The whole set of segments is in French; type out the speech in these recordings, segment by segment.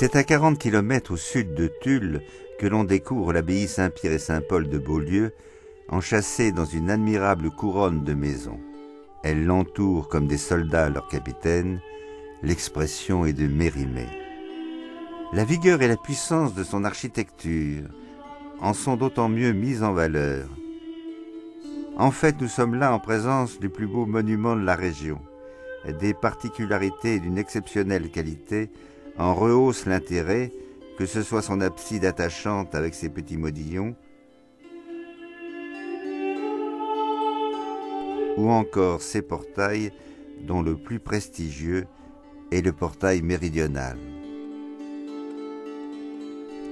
C'est à 40 kilomètres au sud de Tulle que l'on découvre l'abbaye Saint-Pierre et Saint-Paul de Beaulieu, enchâssée dans une admirable couronne de maisons. Elle l'entoure comme des soldats leur capitaine, l'expression est de Mérimée. La vigueur et la puissance de son architecture en sont d'autant mieux mises en valeur. En fait, nous sommes là en présence du plus beau monument de la région. Des particularités d'une exceptionnelle qualité en rehaussent l'intérêt, que ce soit son abside attachante avec ses petits modillons, ou encore ses portails, dont le plus prestigieux est le portail méridional.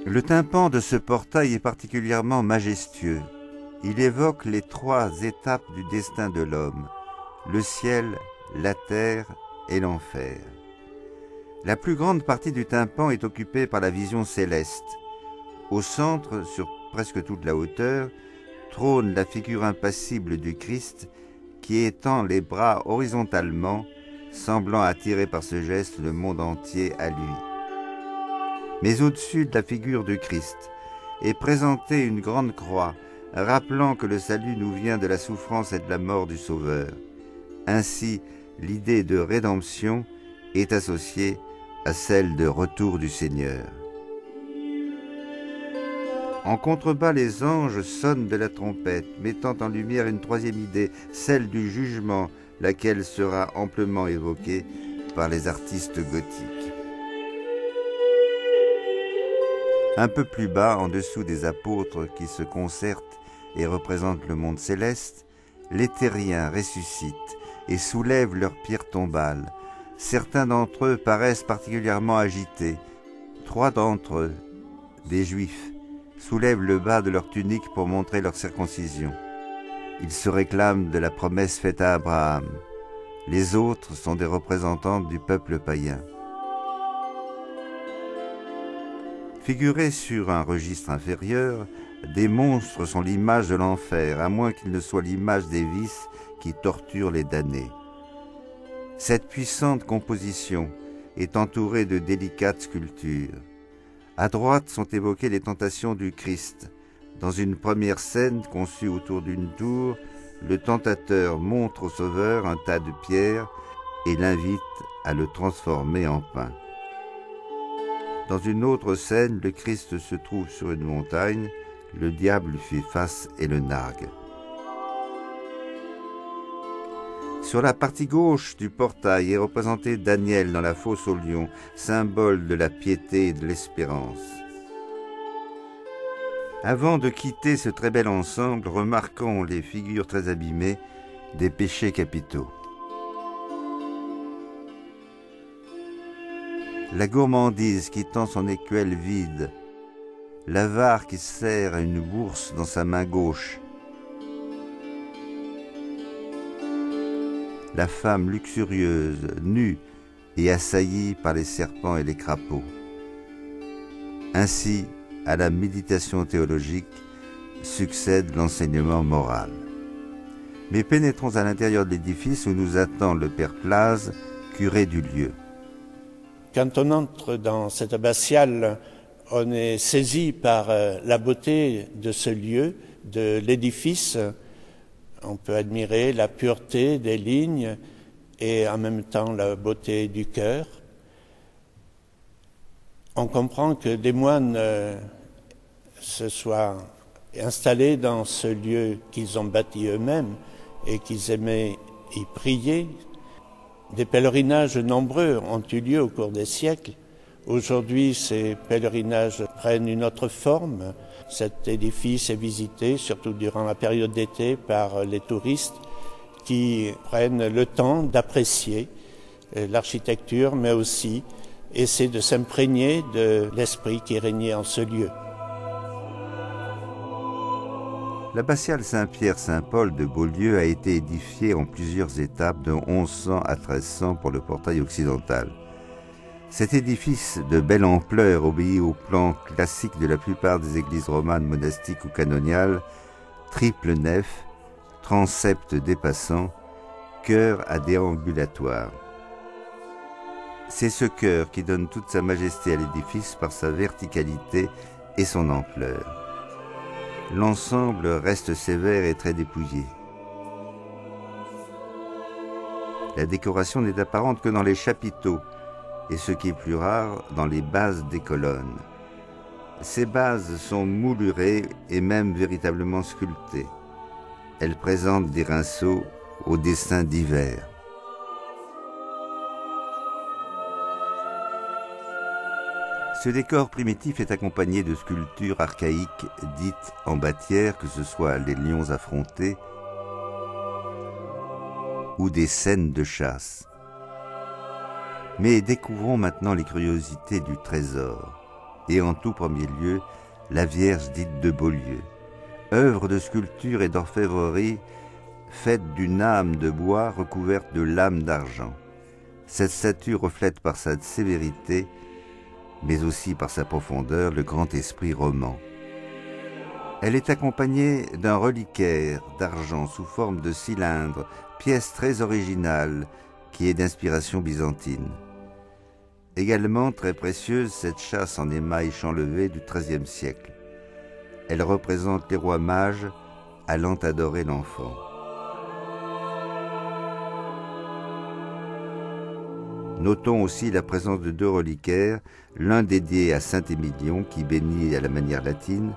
Le tympan de ce portail est particulièrement majestueux. Il évoque les 3 étapes du destin de l'homme, le ciel, la terre et l'enfer. La plus grande partie du tympan est occupée par la vision céleste. Au centre, sur presque toute la hauteur, trône la figure impassible du Christ qui étend les bras horizontalement, semblant attirer par ce geste le monde entier à lui. Mais au-dessus de la figure du Christ est présentée une grande croix, rappelant que le salut nous vient de la souffrance et de la mort du Sauveur. Ainsi, l'idée de rédemption est associée à celle de retour du Seigneur. En contrebas, les anges sonnent de la trompette, mettant en lumière une 3e idée, celle du jugement, laquelle sera amplement évoquée par les artistes gothiques. Un peu plus bas, en dessous des apôtres qui se concertent et représentent le monde céleste, les terriens ressuscitent et soulèvent leurs pierres tombales. Certains d'entre eux paraissent particulièrement agités. 3 d'entre eux, des Juifs, soulèvent le bas de leur tunique pour montrer leur circoncision. Ils se réclament de la promesse faite à Abraham. Les autres sont des représentants du peuple païen. Figurés sur un registre inférieur, des monstres sont l'image de l'enfer, à moins qu'ils ne soient l'image des vices qui torturent les damnés. Cette puissante composition est entourée de délicates sculptures. À droite sont évoquées les tentations du Christ. Dans une première scène conçue autour d'une tour, le tentateur montre au Sauveur un tas de pierres et l'invite à le transformer en pain. Dans une autre scène, le Christ se trouve sur une montagne, le diable lui fait face et le nargue. Sur la partie gauche du portail est représenté Daniel dans la fosse aux lions, symbole de la piété et de l'espérance. Avant de quitter ce très bel ensemble, remarquons les figures très abîmées des péchés capitaux. La gourmandise qui tend son écuelle vide, l'avare qui serre une bourse dans sa main gauche, la femme luxurieuse, nue et assaillie par les serpents et les crapauds. Ainsi, à la méditation théologique succède l'enseignement moral. Mais pénétrons à l'intérieur de l'édifice où nous attend le père Plaz, curé du lieu. Quand on entre dans cette abbatiale, on est saisi par la beauté de ce lieu, de l'édifice. On peut admirer la pureté des lignes et en même temps la beauté du chœur. On comprend que des moines se soient installés dans ce lieu qu'ils ont bâti eux-mêmes et qu'ils aimaient y prier. Des pèlerinages nombreux ont eu lieu au cours des siècles. Aujourd'hui, ces pèlerinages prennent une autre forme. Cet édifice est visité, surtout durant la période d'été, par les touristes qui prennent le temps d'apprécier l'architecture, mais aussi essayer de s'imprégner de l'esprit qui régnait en ce lieu. L'abbatiale Saint-Pierre-Saint-Paul de Beaulieu a été édifiée en plusieurs étapes de 1100 à 1300 pour le portail occidental. Cet édifice de belle ampleur obéit au plan classique de la plupart des églises romanes monastiques ou canoniales, triple nef, transept dépassant, chœur à déambulatoire. C'est ce chœur qui donne toute sa majesté à l'édifice par sa verticalité et son ampleur. L'ensemble reste sévère et très dépouillé. La décoration n'est apparente que dans les chapiteaux et, ce qui est plus rare, dans les bases des colonnes. Ces bases sont moulurées et même véritablement sculptées. Elles présentent des rinceaux au dessin divers. Ce décor primitif est accompagné de sculptures archaïques dites en bâtière, que ce soit les lions affrontés ou des scènes de chasse. Mais découvrons maintenant les curiosités du trésor, et en tout premier lieu, la Vierge dite de Beaulieu, œuvre de sculpture et d'orfèvrerie faite d'une âme de bois recouverte de lames d'argent. Cette statue reflète par sa sévérité, mais aussi par sa profondeur, le grand esprit roman. Elle est accompagnée d'un reliquaire d'argent sous forme de cylindre, pièce très originale qui est d'inspiration byzantine. Également très précieuse, cette châsse en émail chanlevé du XIIIe siècle. Elle représente les rois mages allant adorer l'enfant. Notons aussi la présence de deux reliquaires, l'un dédié à Saint-Émilion qui bénit à la manière latine,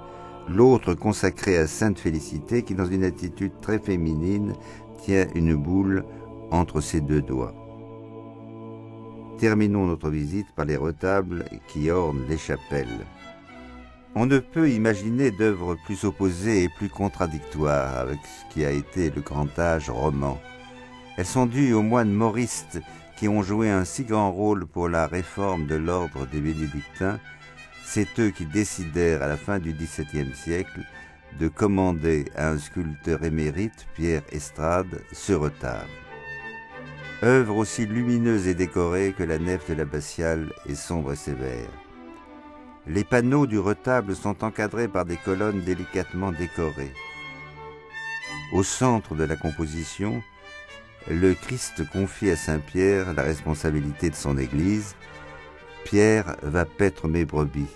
l'autre consacré à Sainte Félicité qui, dans une attitude très féminine, tient une boule entre ses deux doigts. Terminons notre visite par les retables qui ornent les chapelles. On ne peut imaginer d'œuvres plus opposées et plus contradictoires avec ce qui a été le grand âge roman. Elles sont dues aux moines moristes qui ont joué un si grand rôle pour la réforme de l'ordre des bénédictins. C'est eux qui décidèrent à la fin du XVIIe siècle de commander à un sculpteur émérite, Pierre Estrade, ce retable. Œuvre aussi lumineuse et décorée que la nef de l'abbatiale est sombre et sévère. Les panneaux du retable sont encadrés par des colonnes délicatement décorées. Au centre de la composition, le Christ confie à Saint Pierre la responsabilité de son Église. Pierre va paître mes brebis.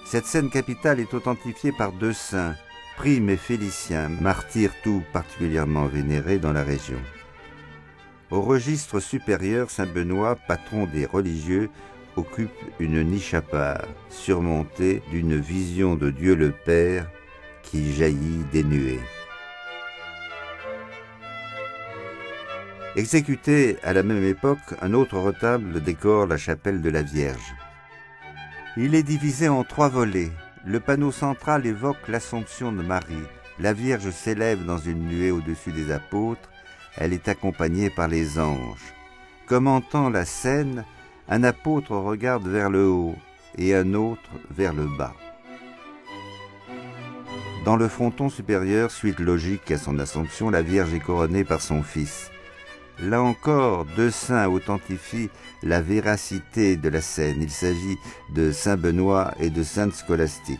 Cette scène capitale est authentifiée par deux saints, Prime et Félicien, martyrs tout particulièrement vénérés dans la région. Au registre supérieur, Saint Benoît, patron des religieux, occupe une niche à part, surmontée d'une vision de Dieu le Père qui jaillit des nuées. Exécuté à la même époque, un autre retable décore la chapelle de la Vierge. Il est divisé en 3 volets. Le panneau central évoque l'Assomption de Marie. La Vierge s'élève dans une nuée au-dessus des apôtres. Elle est accompagnée par les anges. Commentant la scène, un apôtre regarde vers le haut et un autre vers le bas. Dans le fronton supérieur, suite logique à son Assomption, la Vierge est couronnée par son Fils. Là encore, deux saints authentifient la véracité de la scène. Il s'agit de Saint Benoît et de Sainte Scolastique.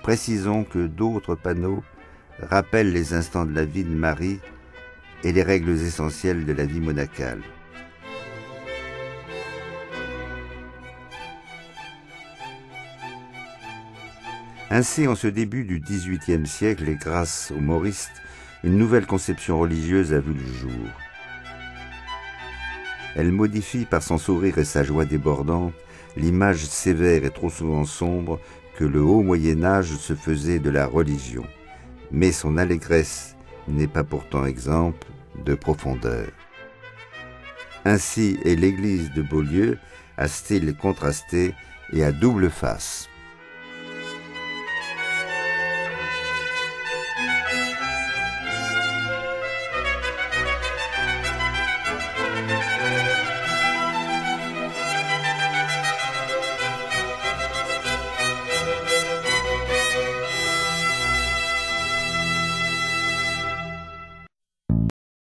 Précisons que d'autres panneaux rappellent les instants de la vie de Marie et les règles essentielles de la vie monacale. Ainsi, en ce début du XVIIIe siècle, et grâce aux moristes, une nouvelle conception religieuse a vu le jour. Elle modifie par son sourire et sa joie débordante l'image sévère et trop souvent sombre que le haut Moyen-Âge se faisait de la religion. Mais son allégresse n'est pas pourtant exempte de profondeur. Ainsi est l'église de Beaulieu à style contrasté et à double face.